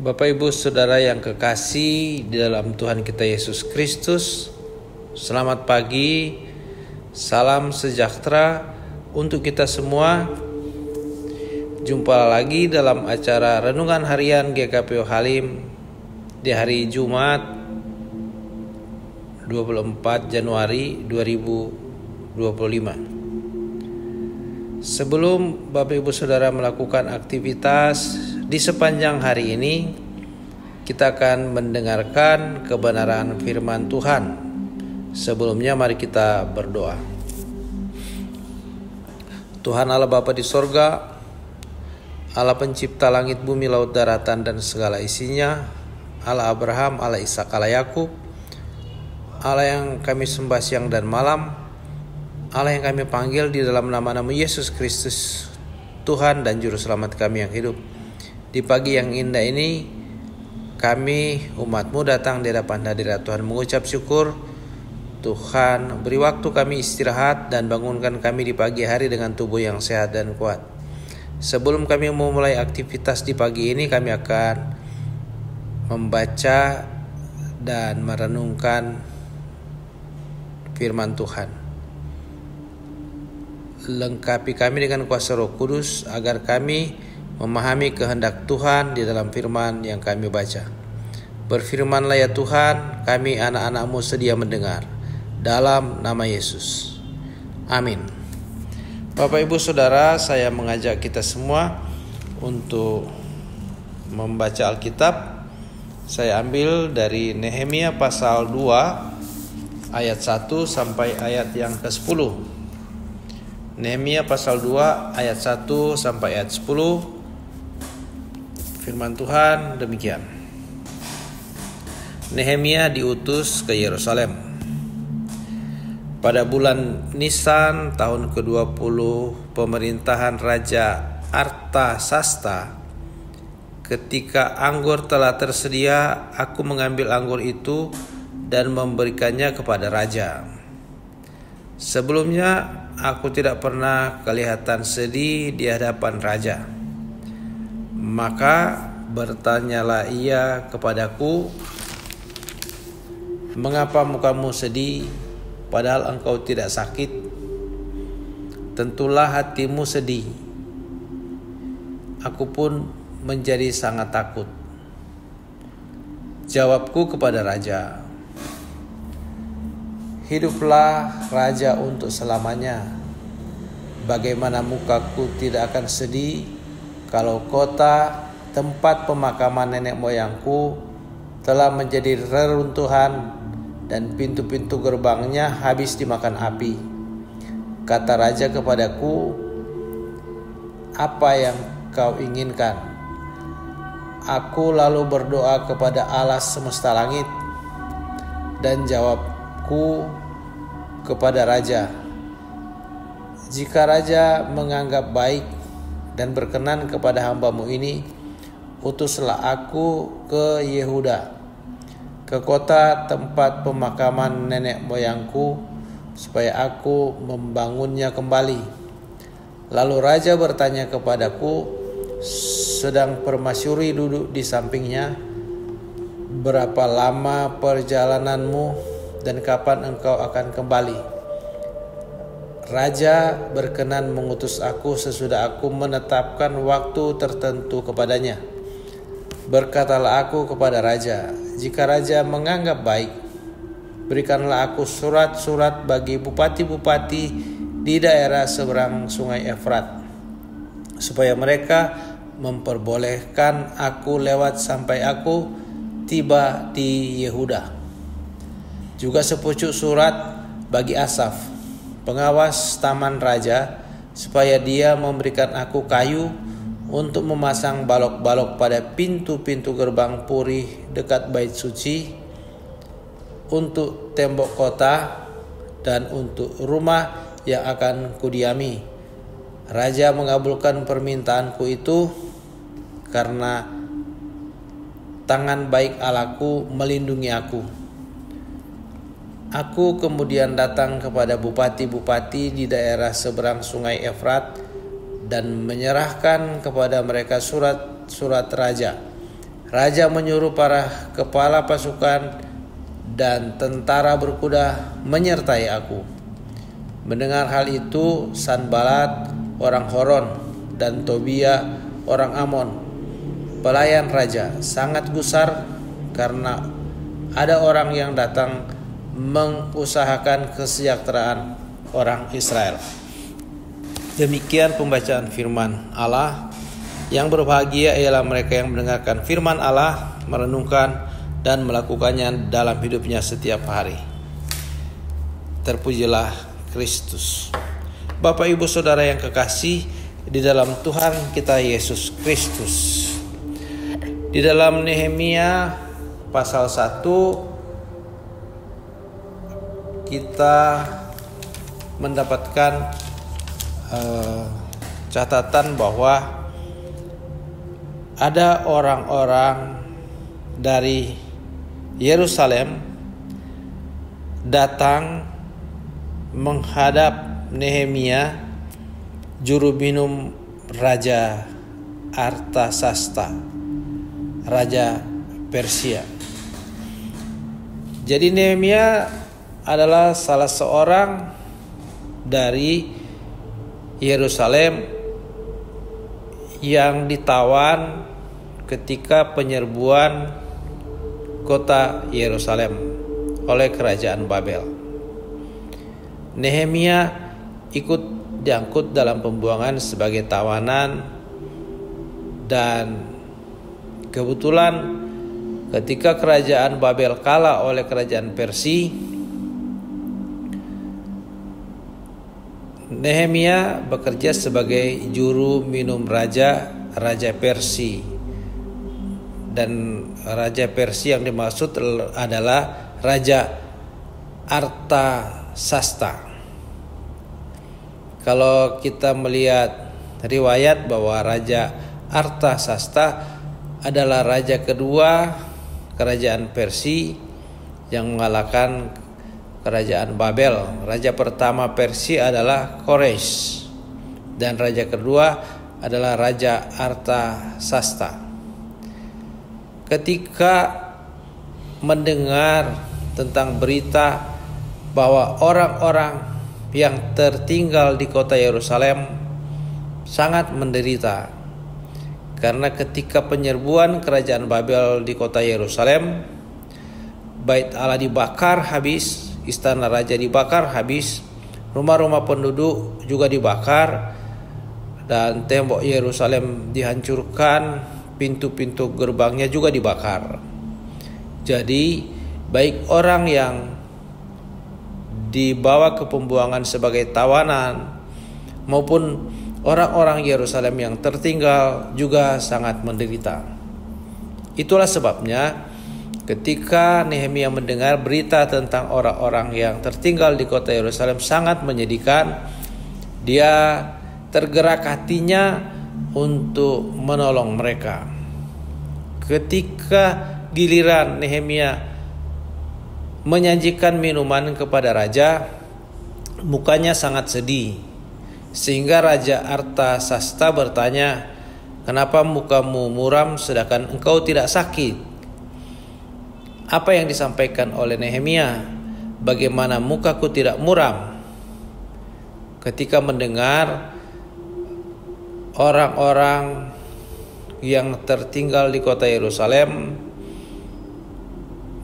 Bapak Ibu Saudara yang kekasih di dalam Tuhan kita Yesus Kristus, selamat pagi, salam sejahtera untuk kita semua. Jumpa lagi dalam acara Renungan Harian GKPO Halim di hari Jumat 24 Januari 2025. Sebelum Bapak Ibu Saudara melakukan aktivitas di sepanjang hari ini, kita akan mendengarkan kebenaran firman Tuhan. Sebelumnya mari kita berdoa. Tuhan Allah Bapa di sorga, Allah pencipta langit, bumi, laut, daratan, dan segala isinya, Allah Abraham, Allah Ishak, Allah Yakub, Allah yang kami sembah siang dan malam, Allah yang kami panggil di dalam nama-Nama Yesus Kristus, Tuhan dan Juru Selamat kami yang hidup. Di pagi yang indah ini, kami umat-Mu datang di hadapan hadirat Tuhan mengucap syukur. Tuhan, beri waktu kami istirahat dan bangunkan kami di pagi hari dengan tubuh yang sehat dan kuat. Sebelum kami memulai aktivitas di pagi ini, kami akan membaca dan merenungkan firman Tuhan. Lengkapi kami dengan kuasa Roh Kudus agar kami memahami kehendak Tuhan di dalam firman yang kami baca. Berfirmanlah ya Tuhan, kami anak-anak-Mu sedia mendengar. Dalam nama Yesus. Amin. Bapak Ibu Saudara, saya mengajak kita semua untuk membaca Alkitab. Saya ambil dari Nehemia pasal 2 ayat 1 sampai ayat yang ke-10. Nehemia pasal 2 ayat 1 sampai ayat 10. Firman Tuhan demikian. Nehemia diutus ke Yerusalem. Pada bulan Nisan tahun ke-20 pemerintahan Raja Artasasta, ketika anggur telah tersedia, aku mengambil anggur itu dan memberikannya kepada raja. Sebelumnya aku tidak pernah kelihatan sedih di hadapan raja. Maka bertanyalah ia kepadaku, mengapa mukamu sedih, padahal engkau tidak sakit? Tentulah hatimu sedih. Aku pun menjadi sangat takut. Jawabku kepada raja, hiduplah raja untuk selamanya. Bagaimana mukaku tidak akan sedih kalau kota tempat pemakaman nenek moyangku telah menjadi reruntuhan dan pintu-pintu gerbangnya habis dimakan api. Kata raja kepadaku, apa yang kau inginkan? Aku lalu berdoa kepada Allah semesta langit, dan jawabku kepada raja, jika raja menganggap baik dan berkenan kepada hamba-Mu ini, utuslah aku ke Yehuda, ke kota tempat pemakaman nenek moyangku, supaya aku membangunnya kembali. Lalu raja bertanya kepadaku, sedang permasyuri duduk di sampingnya, berapa lama perjalananmu dan kapan engkau akan kembali? Raja berkenan mengutus aku sesudah aku menetapkan waktu tertentu kepadanya. Berkatalah aku kepada raja, jika raja menganggap baik, berikanlah aku surat-surat bagi bupati-bupati di daerah seberang sungai Efrat, supaya mereka memperbolehkan aku lewat sampai aku tiba di Yehuda. Juga sepucuk surat bagi Asaf, pengawas taman raja, supaya dia memberikan aku kayu untuk memasang balok-balok pada pintu-pintu gerbang puri dekat bait suci, untuk tembok kota, dan untuk rumah yang akan kudiami. Raja mengabulkan permintaanku itu karena tangan baik Allahku melindungi aku. Aku kemudian datang kepada bupati-bupati di daerah seberang sungai Efrat dan menyerahkan kepada mereka surat-surat raja. Raja menyuruh para kepala pasukan dan tentara berkuda menyertai aku. Mendengar hal itu, Sanbalat orang Horon dan Tobia orang Amon, pelayan raja, sangat gusar karena ada orang yang datang mengusahakan kesejahteraan orang Israel. Demikian pembacaan firman Allah. Yang berbahagia ialah mereka yang mendengarkan firman Allah, merenungkan dan melakukannya dalam hidupnya setiap hari. Terpujilah Kristus. Bapak Ibu Saudara yang kekasih di dalam Tuhan kita Yesus Kristus. Di dalam Nehemia pasal 1 kita mendapatkan catatan bahwa ada orang-orang dari Yerusalem datang menghadap Nehemia, juru minum Raja Artasasta, Raja Persia. Jadi Nehemia adalah salah seorang dari Yerusalem yang ditawan ketika penyerbuan kota Yerusalem oleh kerajaan Babel. Nehemia ikut diangkut dalam pembuangan sebagai tawanan, dan kebetulan ketika kerajaan Babel kalah oleh kerajaan Persia, Nehemia bekerja sebagai juru minum Raja Persia. Dan Raja Persia yang dimaksud adalah Raja Artasasta. Kalau kita melihat riwayat bahwa Raja Artasasta adalah raja kedua kerajaan Persia yang mengalahkan kerajaan Babel. Raja pertama Persia adalah Kores, dan raja kedua adalah Raja Artasasta. Ketika mendengar tentang berita bahwa orang-orang yang tertinggal di kota Yerusalem sangat menderita, karena ketika penyerbuan kerajaan Babel di kota Yerusalem, bait Allah dibakar habis, istana raja dibakar habis, rumah-rumah penduduk juga dibakar, dan tembok Yerusalem dihancurkan, pintu-pintu gerbangnya juga dibakar. Jadi baik orang yang dibawa ke pembuangan sebagai tawanan maupun orang-orang Yerusalem yang tertinggal juga sangat menderita. Itulah sebabnya ketika Nehemia mendengar berita tentang orang-orang yang tertinggal di kota Yerusalem sangat menyedihkan, dia tergerak hatinya untuk menolong mereka. Ketika giliran Nehemia menyajikan minuman kepada raja, mukanya sangat sedih, sehingga Raja Artasasta bertanya, "Kenapa mukamu muram sedangkan engkau tidak sakit?" Apa yang disampaikan oleh Nehemia? "Bagaimana mukaku tidak muram?" Ketika mendengar orang-orang yang tertinggal di kota Yerusalem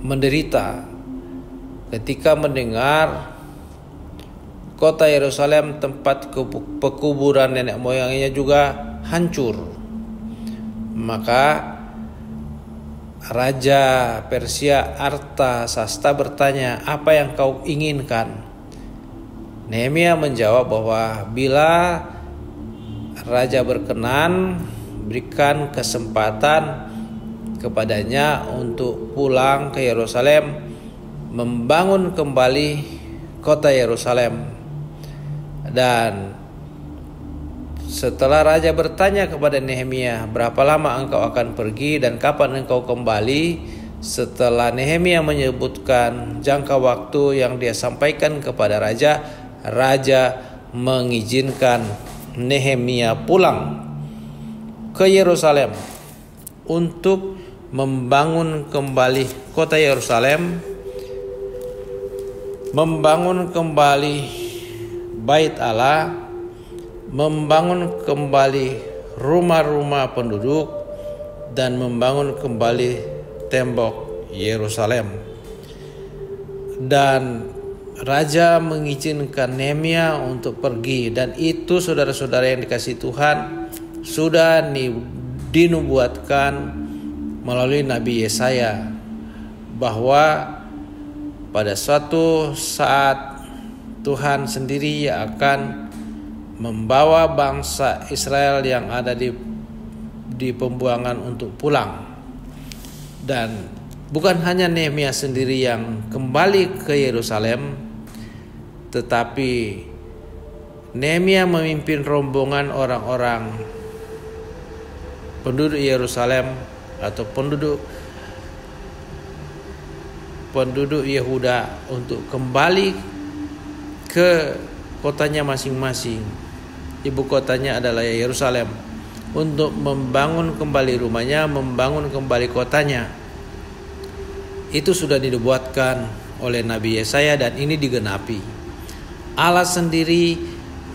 menderita, ketika mendengar kota Yerusalem tempat pekuburan nenek moyangnya juga hancur, maka Raja Persia Artasasta bertanya, "Apa yang kau inginkan?" Nehemia menjawab bahwa bila raja berkenan, berikan kesempatan kepadanya untuk pulang ke Yerusalem, membangun kembali kota Yerusalem. Dan setelah raja bertanya kepada Nehemia, "Berapa lama engkau akan pergi dan kapan engkau kembali?" Setelah Nehemia menyebutkan jangka waktu yang dia sampaikan kepada raja, raja mengizinkan Nehemia pulang ke Yerusalem untuk membangun kembali kota Yerusalem, membangun kembali Bait Allah, membangun kembali rumah-rumah penduduk, dan membangun kembali tembok Yerusalem. Dan raja mengizinkan Nehemia untuk pergi, dan itu saudara-saudara yang dikasihi Tuhan sudah dinubuatkan melalui Nabi Yesaya bahwa pada suatu saat Tuhan sendiri akan membawa bangsa Israel yang ada di pembuangan untuk pulang. Dan bukan hanya Nehemia sendiri yang kembali ke Yerusalem, tetapi Nehemia memimpin rombongan orang-orang penduduk Yerusalem atau penduduk Yehuda untuk kembali ke kotanya masing-masing. Ibu kotanya adalah Yerusalem, untuk membangun kembali rumahnya, membangun kembali kotanya. Itu sudah dinubuatkan oleh Nabi Yesaya dan ini digenapi. Allah sendiri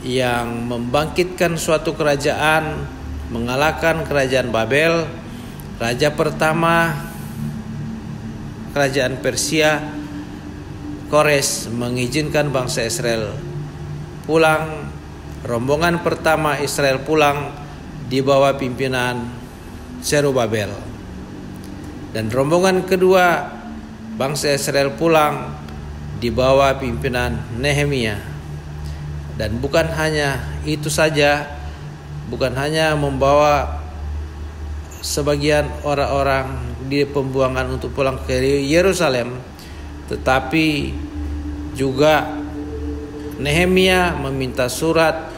yang membangkitkan suatu kerajaan, mengalahkan kerajaan Babel. Raja pertama kerajaan Persia, Kores, mengizinkan bangsa Israel pulang. Rombongan pertama Israel pulang di bawah pimpinan Zerubabel. Dan rombongan kedua bangsa Israel pulang di bawah pimpinan Nehemia. Dan bukan hanya itu saja, bukan hanya membawa sebagian orang-orang di pembuangan untuk pulang ke Yerusalem, tetapi juga Nehemia meminta surat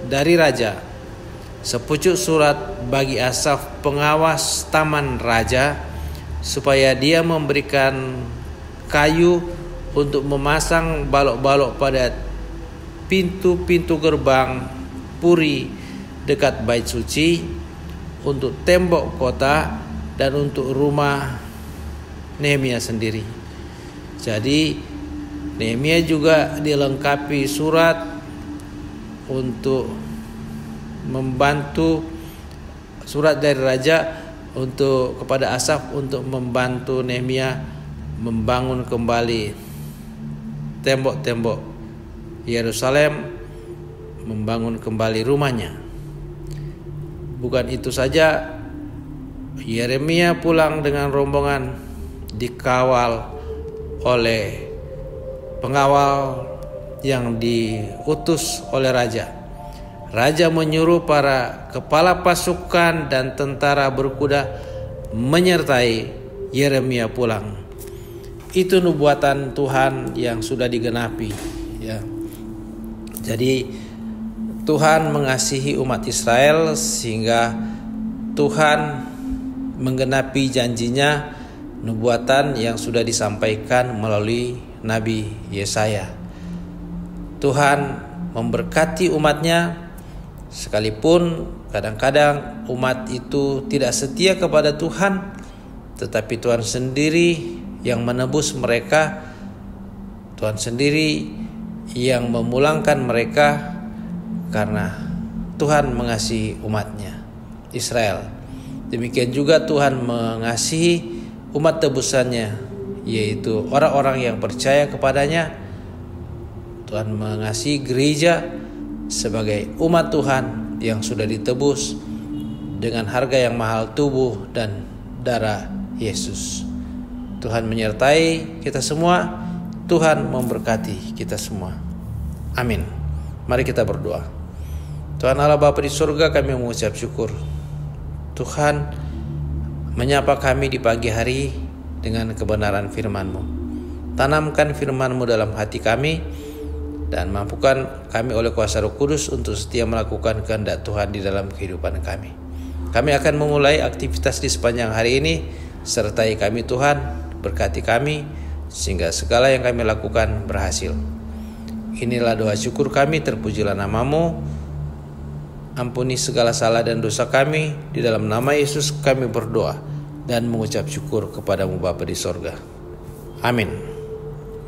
dari raja, sepucuk surat bagi Asaf pengawas taman raja, supaya dia memberikan kayu untuk memasang balok-balok pada pintu-pintu gerbang Puri dekat bait suci, untuk tembok kota, dan untuk rumah Nehemia sendiri. Jadi Nehemia juga dilengkapi surat untuk membantu, surat dari raja untuk kepada Asaf untuk membantu Nehemia membangun kembali tembok-tembok Yerusalem, membangun kembali rumahnya. Bukan itu saja, Yeremia pulang dengan rombongan dikawal oleh pengawal yang diutus oleh raja. Raja menyuruh para kepala pasukan dan tentara berkuda menyertai Yeremia pulang. Itu nubuatan Tuhan yang sudah digenapi, ya. Jadi Tuhan mengasihi umat Israel sehingga Tuhan menggenapi janjinya, nubuatan yang sudah disampaikan melalui Nabi Yesaya. Tuhan memberkati umatnya, sekalipun kadang-kadang umat itu tidak setia kepada Tuhan, tetapi Tuhan sendiri yang menebus mereka, Tuhan sendiri yang memulangkan mereka, karena Tuhan mengasihi umatnya Israel. Demikian juga Tuhan mengasihi umat tebusannya, yaitu orang-orang yang percaya kepadanya. Tuhan mengasihi gereja sebagai umat Tuhan yang sudah ditebus dengan harga yang mahal, tubuh dan darah Yesus. Tuhan menyertai kita semua. Tuhan memberkati kita semua. Amin. Mari kita berdoa. Tuhan Allah Bapa di surga, kami mengucap syukur. Tuhan menyapa kami di pagi hari dengan kebenaran firman-Mu. Tanamkan firman-Mu dalam hati kami, dan mampukan kami oleh kuasa Roh Kudus untuk setia melakukan kehendak Tuhan di dalam kehidupan kami. Kami akan memulai aktivitas di sepanjang hari ini. Sertai kami Tuhan, berkati kami, sehingga segala yang kami lakukan berhasil. Inilah doa syukur kami, terpujilah nama-Mu. Ampuni segala salah dan dosa kami, di dalam nama Yesus kami berdoa. dan mengucap syukur kepadamu Bapa di sorga. Amin.